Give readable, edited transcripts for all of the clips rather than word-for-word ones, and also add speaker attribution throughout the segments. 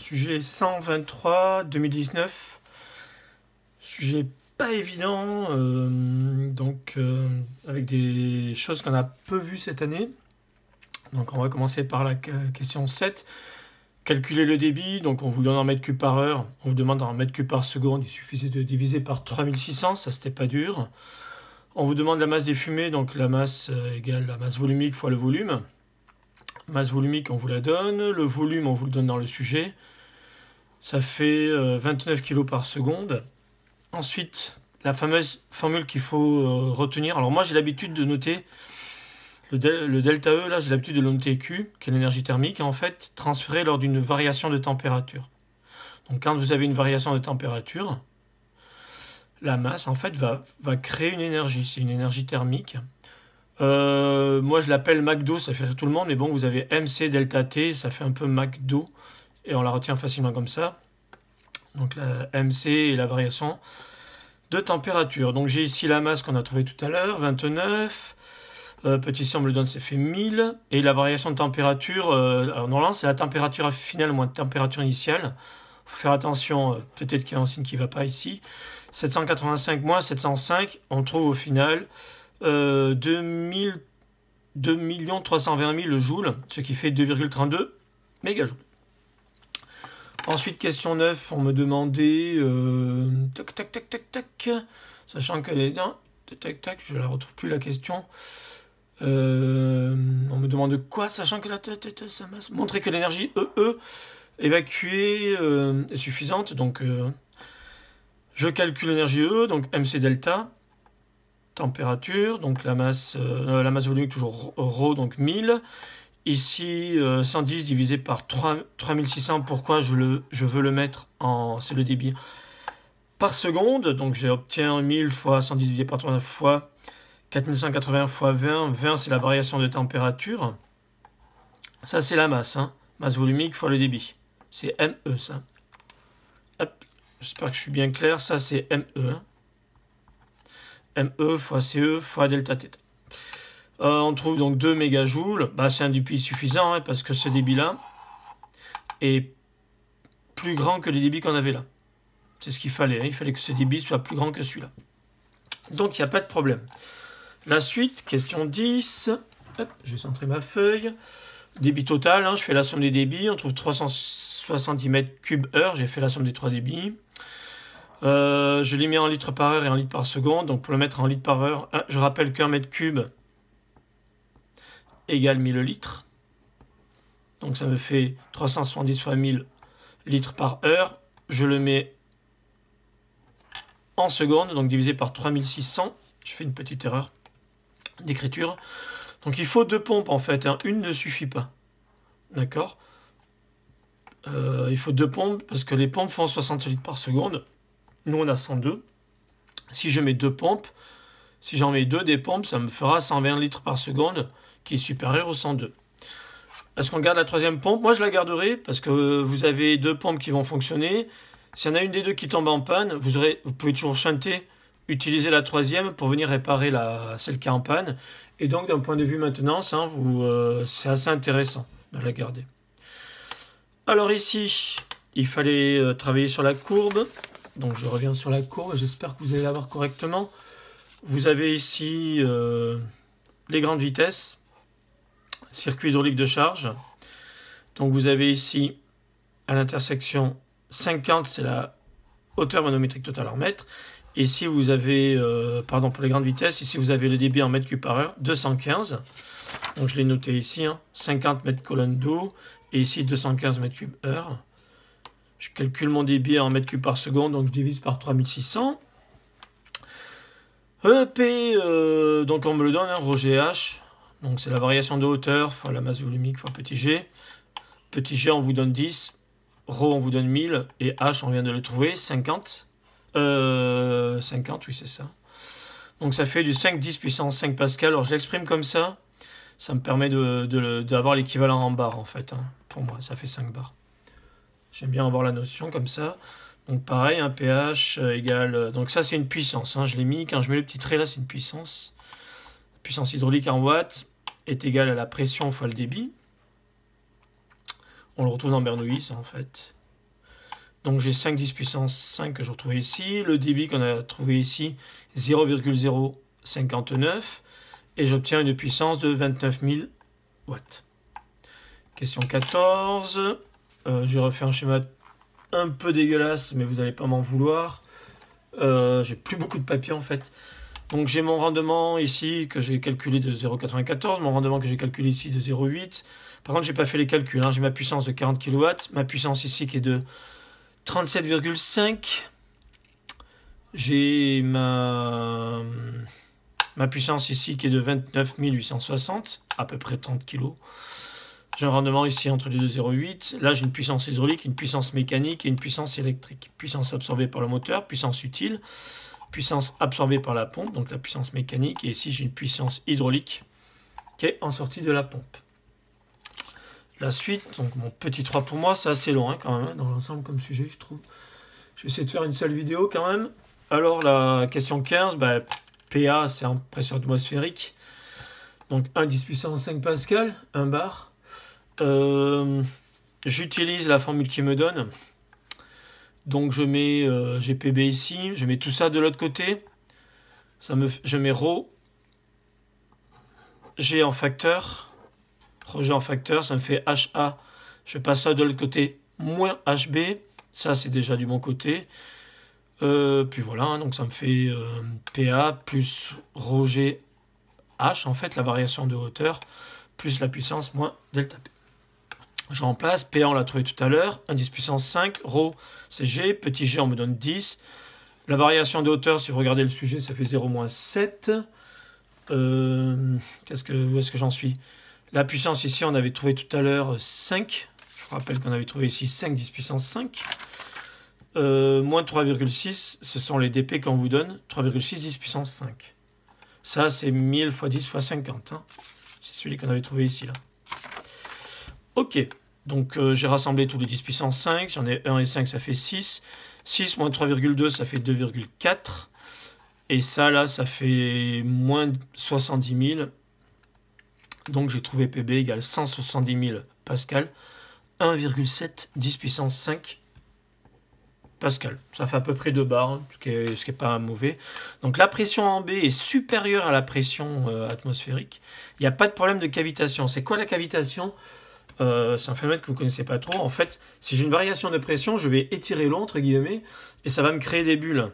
Speaker 1: Sujet 123, 2019. Sujet pas évident, avec des choses qu'on a peu vues cette année. Donc on va commencer par la question 7. Calculer le débit, donc on vous donne en mètres cubes par heure, on vous demande en mètres cubes par seconde, il suffisait de diviser par 3600, ça c'était pas dur. On vous demande la masse des fumées, donc la masse égale la masse volumique fois le volume. Masse volumique, on vous la donne. Le volume, on vous le donne dans le sujet. Ça fait 29 kg par seconde. Ensuite, la fameuse formule qu'il faut retenir. Alors moi, j'ai l'habitude de noter le delta E. Là, j'ai l'habitude de le noter Q, qui est l'énergie thermique, en fait, transférée lors d'une variation de température. Donc quand vous avez une variation de température, la masse, en fait, va créer une énergie. C'est une énergie thermique. Moi je l'appelle McDo, ça fait rire tout le monde, mais bon, vous avez MC delta T, ça fait un peu McDo, et on la retient facilement comme ça. Donc la MC est la variation de température. Donc j'ai ici la masse qu'on a trouvée tout à l'heure, 29. Petit c, on me le donne, ça fait 1000. Et la variation de température, alors normalement c'est la température finale moins la température initiale. Il faut faire attention, peut-être qu'il y a un signe qui ne va pas ici. 785 moins 705, on trouve au final 2 320 000 joules, ce qui fait 2,32 mégajoules. Ensuite, question 9, on me demandait... sachant qu'elle est... je ne la retrouve plus la question. On me demande quoi, sachant que la sa masse... Montrer que l'énergie EE évacuée est suffisante. Donc, je calcule l'énergie EE, donc MC delta. Température, donc la masse volumique toujours ρ, donc 1000. Ici, 110 divisé par 3600, pourquoi je veux le mettre en... c'est le débit par seconde, donc j'obtiens 1000 fois 110 divisé par 3 fois 4180 fois 20. 20, c'est la variation de température. Ça, c'est la masse, hein. Masse volumique fois le débit. C'est ME, ça. Hop, j'espère que je suis bien clair. Ça, c'est ME, hein. ME fois CE fois delta θ. On trouve donc 2 mégajoules. Bah, c'est un débit suffisant, hein, parce que ce débit-là est plus grand que les débits qu'on avait là. C'est ce qu'il fallait. Hein. Il fallait que ce débit soit plus grand que celui-là. Donc, il n'y a pas de problème. La suite, question 10. Hop, je vais centrer ma feuille. Débit total, hein, je fais la somme des débits. On trouve 370 mètres cubes heure. J'ai fait la somme des 3 débits. Je l'ai mis en litres par heure et en litres par seconde. Donc pour le mettre en litres par heure, je rappelle qu'un mètre cube égale 1000 litres. Donc ça me fait 370 fois 1000 litres par heure. Je le mets en secondes, donc divisé par 3600. Je fais une petite erreur d'écriture. Donc il faut 2 pompes en fait. Hein. Une ne suffit pas. D'accord ? Il faut 2 pompes parce que les pompes font 60 litres par seconde. Nous, on a 102. Si je mets 2 pompes, si j'en mets 2 des pompes, ça me fera 120 litres par seconde, qui est supérieur au 102. Est-ce qu'on garde la troisième pompe? Moi, je la garderai, parce que vous avez 2 pompes qui vont fonctionner. S'il y en a une des deux qui tombe en panne, vous pouvez toujours chanter, utiliser la troisième pour venir réparer celle qui est en panne. Et donc, d'un point de vue maintenance, hein, c'est assez intéressant de la garder. Alors ici, il fallait travailler sur la courbe. Donc je reviens sur la courbe, j'espère que vous allez la voir correctement. Vous avez ici les grandes vitesses, circuit hydraulique de charge. Donc vous avez ici à l'intersection 50, c'est la hauteur manométrique totale en mètres. Ici vous avez, pour les grandes vitesses, ici vous avez le débit en mètres cubes par heure, 215. Donc je l'ai noté ici, hein, 50 mètres colonne d'eau, et ici 215 mètres cubes heure. Je calcule mon débit en mètres cubes par seconde, donc je divise par 3600. P, donc on me le donne, hein, ρgh. Donc c'est la variation de hauteur fois la masse volumique fois petit g. Petit g, on vous donne 10. ρ, on vous donne 1000. Et h, on vient de le trouver, 50. 50, oui, c'est ça. Donc ça fait du 5-10 puissance 5 pascal. Alors je l'exprime comme ça. Ça me permet d'avoir l'équivalent en bar, en fait. Hein. Pour moi, ça fait 5 bars. J'aime bien avoir la notion comme ça. Donc pareil, un pH égale... Donc ça, c'est une puissance. Hein. Je l'ai mis. Quand je mets le petit trait là, c'est une puissance. La puissance hydraulique en watts est égale à la pression fois le débit. On le retrouve dans Bernoulli, ça, en fait. Donc j'ai 5 10 puissance 5 que je retrouvais ici. Le débit qu'on a trouvé ici, 0,059. Et j'obtiens une puissance de 29 000 watts. Question 14. J'ai refait un schéma un peu dégueulasse, mais vous n'allez pas m'en vouloir. J'ai plus beaucoup de papier en fait. Donc j'ai mon rendement ici que j'ai calculé de 0,94. Mon rendement que j'ai calculé ici de 0,8. Par contre, j'ai pas fait les calculs. J'ai ma puissance de 40 kW. Ma puissance ici qui est de 37,5. J'ai ma puissance ici qui est de 29 860, à peu près 30 kg. J'ai un rendement ici entre les deux 0,8. Là, j'ai une puissance hydraulique, une puissance mécanique et une puissance électrique. Puissance absorbée par le moteur, puissance utile, puissance absorbée par la pompe, donc la puissance mécanique. Et ici, j'ai une puissance hydraulique qui est en sortie de la pompe. La suite, donc mon petit 3 pour moi, c'est assez long quand même, dans l'ensemble comme sujet, je trouve. Je vais essayer de faire une seule vidéo quand même. Alors, la question 15, PA, c'est en pression atmosphérique. Donc, 1 10 puissance 5 pascal, 1 bar. J'utilise la formule qu'il me donne. Donc, je mets GPB ici. Je mets tout ça de l'autre côté. Je mets ρ, G en facteur. ρ G en facteur, ça me fait HA. Je passe ça de l'autre côté, moins HB. Ça, c'est déjà du bon côté. Puis voilà, donc ça me fait PA plus ρ G H, en fait, la variation de hauteur, plus la puissance moins delta P. Je remplace, PA on l'a trouvé tout à l'heure, 1 10 puissance 5, ρ c'est G, petit g on me donne 10. La variation de hauteur, si vous regardez le sujet, ça fait 0-7. Où est-ce que j'en suis? La puissance ici, on avait trouvé tout à l'heure 5. Je vous rappelle qu'on avait trouvé ici 5 10 puissance 5. Moins 3,6, ce sont les dp qu'on vous donne, 3,6 10 puissance 5. Ça, c'est 1000 x 10 x 50. C'est celui qu'on avait trouvé ici, là. Ok, donc j'ai rassemblé tous les 10 puissance 5. J'en ai 1 et 5, ça fait 6. 6 moins 3,2, ça fait 2,4. Et ça, là, ça fait moins 70 000. Donc j'ai trouvé PB égale 170 000 pascal. 1,7 10 puissance 5 pascal. Ça fait à peu près 2 bars, ce qui est pas mauvais. Donc la pression en B est supérieure à la pression atmosphérique. Il n'y a pas de problème de cavitation. C'est quoi la cavitation? C'est un phénomène que vous ne connaissez pas trop. En fait, si j'ai une variation de pression, je vais étirer l'eau, entre guillemets, et ça va me créer des bulles.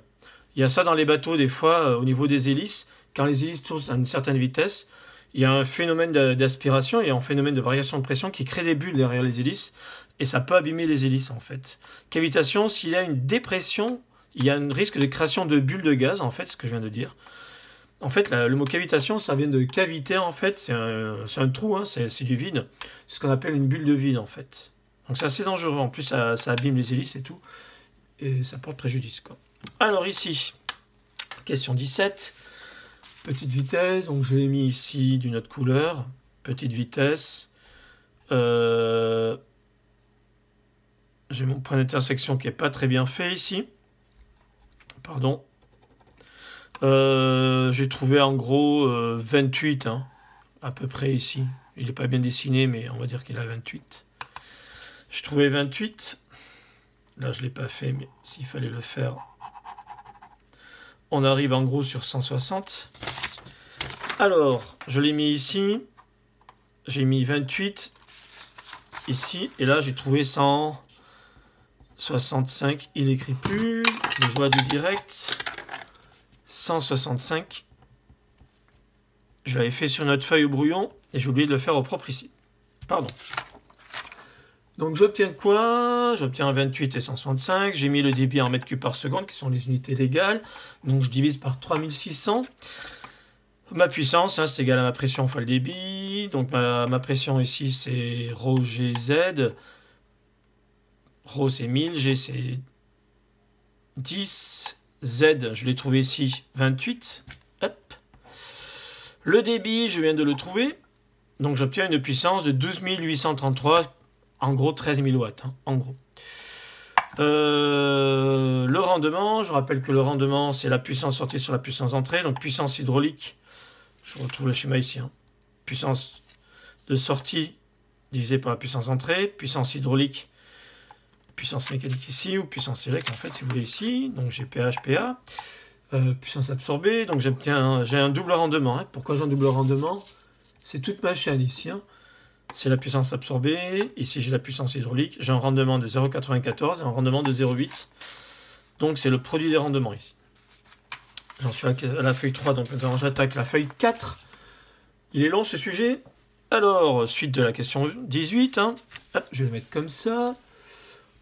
Speaker 1: Il y a ça dans les bateaux, des fois, au niveau des hélices. Quand les hélices tournent à une certaine vitesse, il y a un phénomène d'aspiration et un phénomène de variation de pression qui crée des bulles derrière les hélices. Et ça peut abîmer les hélices, en fait. Cavitation, s'il y a une dépression, il y a un risque de création de bulles de gaz, en fait, ce que je viens de dire. En fait, le mot cavitation, ça vient de cavité, en fait. C'est un trou, c'est du vide. C'est ce qu'on appelle une bulle de vide, en fait. Donc c'est assez dangereux. En plus, ça abîme les hélices et tout. Et ça porte préjudice, quoi. Alors ici, question 17. Petite vitesse. Donc je l'ai mis ici d'une autre couleur. Petite vitesse. J'ai mon point d'intersection qui n'est pas très bien fait ici. Pardon. J'ai trouvé en gros 28, à peu près ici. Il n'est pas bien dessiné, mais on va dire qu'il a 28. J'ai trouvé 28. Là, je ne l'ai pas fait, mais s'il fallait le faire, on arrive en gros sur 160. Alors, je l'ai mis ici. J'ai mis 28 ici. Et là, j'ai trouvé 165. Il n'écrit plus. Les joies du direct. 165. Je l'avais fait sur notre feuille au brouillon et j'ai oublié de le faire au propre ici. Pardon. Donc j'obtiens quoi? J'obtiens 28 et 165. J'ai mis le débit en mètres cubes par seconde, qui sont les unités légales. Donc je divise par 3600. Ma puissance, c'est égal à ma pression fois le débit. Donc ma pression ici, c'est ρ G Z. Ρ, c'est 1000. G, c'est 10. Z, je l'ai trouvé ici, 28. Hop. Le débit, je viens de le trouver. Donc j'obtiens une puissance de 12 833, en gros 13 000 watts. En gros. Le rendement, je rappelle que le rendement, c'est la puissance sortie sur la puissance entrée. Donc puissance hydraulique, je retrouve le schéma ici. Puissance de sortie divisée par la puissance entrée. Puissance hydraulique puissance mécanique ici, ou puissance élect, en fait, si vous voulez, ici. Donc j'ai pH, PA. Puissance absorbée, donc j'ai un double rendement. Hein. Pourquoi j'ai un double rendement? C'est toute ma chaîne ici. Hein. C'est la puissance absorbée. Ici, j'ai la puissance hydraulique. J'ai un rendement de 0,94 et un rendement de 0,8. Donc, c'est le produit des rendements ici. J'en suis à la feuille 3, donc maintenant j'attaque la feuille 4. Il est long ce sujet. Alors, suite de la question 18. Hein. Hop, je vais le mettre comme ça.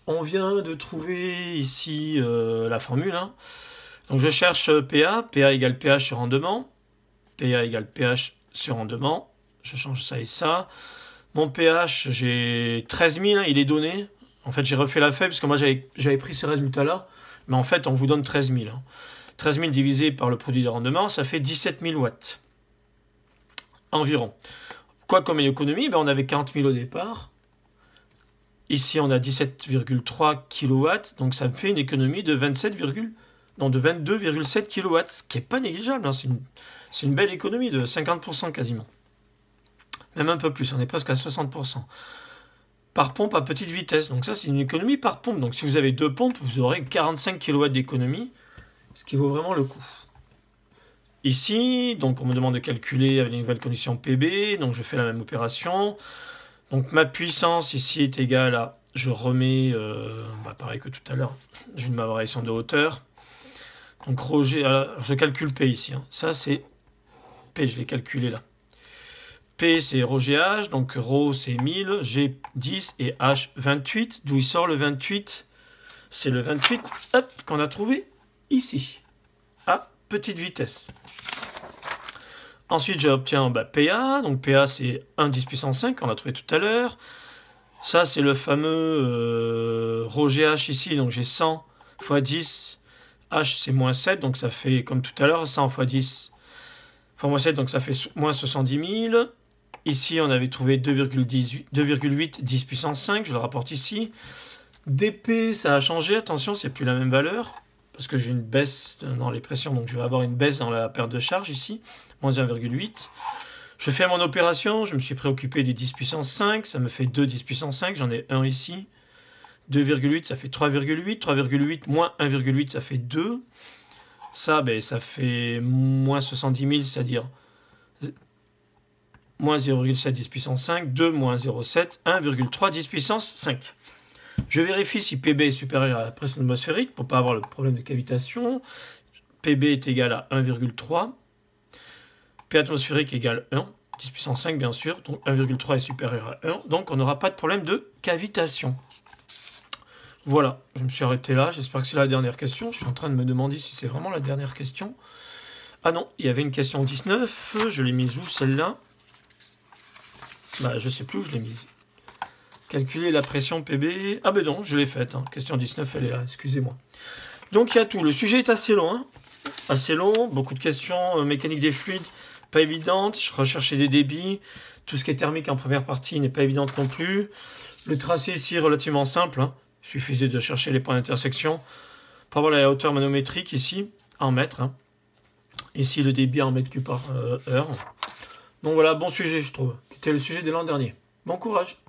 Speaker 1: On vient de trouver ici la formule. Hein. Donc, je cherche PA. PA égale pH sur rendement. PA égale pH sur rendement. Je change ça et ça. Mon pH, j'ai 13 000, hein, il est donné. En fait, j'ai refait la feuille parce que moi, j'avais pris ce résultat-là. Mais en fait, on vous donne 13 000. Hein. 13 000 divisé par le produit de rendement, ça fait 17 000 watts. Environ. Quoi comme une économie? Ben, on avait 40 000 au départ. Ici, on a 17,3 kW. Donc, ça me fait une économie de 22,7 kW. Ce qui n'est pas négligeable. Hein. C'est une belle économie de 50% quasiment. Même un peu plus, on est presque à 60%. Par pompe à petite vitesse. Donc ça, c'est une économie par pompe. Donc si vous avez 2 pompes, vous aurez 45 kW d'économie, ce qui vaut vraiment le coup. Ici, donc on me demande de calculer avec les nouvelles conditions PB. Donc je fais la même opération. Donc ma puissance ici est égale à... Je remets, pareil que tout à l'heure, j'ai une variation de hauteur. Donc Roger, alors, je calcule P ici. Hein. Ça, c'est P, je l'ai calculé là. P, c'est ρGH, donc ρ, c'est 1000, G, 10 et H, 28. D'où il sort le 28? C'est le 28 qu'on a trouvé ici, à petite vitesse. Ensuite, j'obtiens PA. Donc PA, c'est 1 10 puissance 5, on l'a trouvé tout à l'heure. Ça, c'est le fameux ρGH ici. Donc j'ai 100 x 10. H, c'est moins 7, donc ça fait, comme tout à l'heure, 100 x 10 fois moins 7, donc ça fait moins 70 000. Ici, on avait trouvé 2,8 10 puissance 5, je le rapporte ici. DP, ça a changé, attention, c'est plus la même valeur, parce que j'ai une baisse dans les pressions, donc je vais avoir une baisse dans la perte de charge ici, moins 1,8. Je fais mon opération, je me suis préoccupé des 10 puissance 5, ça me fait 2 10 puissance 5, j'en ai 1 ici. 2,8, ça fait 3,8. 3,8 moins 1,8, ça fait 2. Ça, ça fait moins 70 000, c'est-à-dire moins 0,7 10 puissance 5, 2 moins 0,7, 1,3 10 puissance 5. Je vérifie si PB est supérieur à la pression atmosphérique pour ne pas avoir le problème de cavitation. PB est égal à 1,3. P atmosphérique égale 1. 10 puissance 5, bien sûr. Donc 1,3 est supérieur à 1. Donc on n'aura pas de problème de cavitation. Voilà, je me suis arrêté là. J'espère que c'est la dernière question. Je suis en train de me demander si c'est vraiment la dernière question. Ah non, il y avait une question 19. Je l'ai mise où, celle-là? Je sais plus où je l'ai mise. Calculer la pression PB. Ah ben non, je l'ai faite. Hein. Question 19, elle est là, excusez-moi. Donc il y a tout. Le sujet est assez long. Hein. Assez long, beaucoup de questions. Mécanique des fluides, pas évidente. Je recherchais des débits. Tout ce qui est thermique en première partie n'est pas évidente non plus. Le tracé ici est relativement simple. Hein. Il suffisait de chercher les points d'intersection pour avoir la hauteur manométrique ici, en mètres. Hein. Ici, le débit en mètres cubes par heure. Donc voilà, bon sujet, je trouve. C'était le sujet de l'an dernier. Bon courage.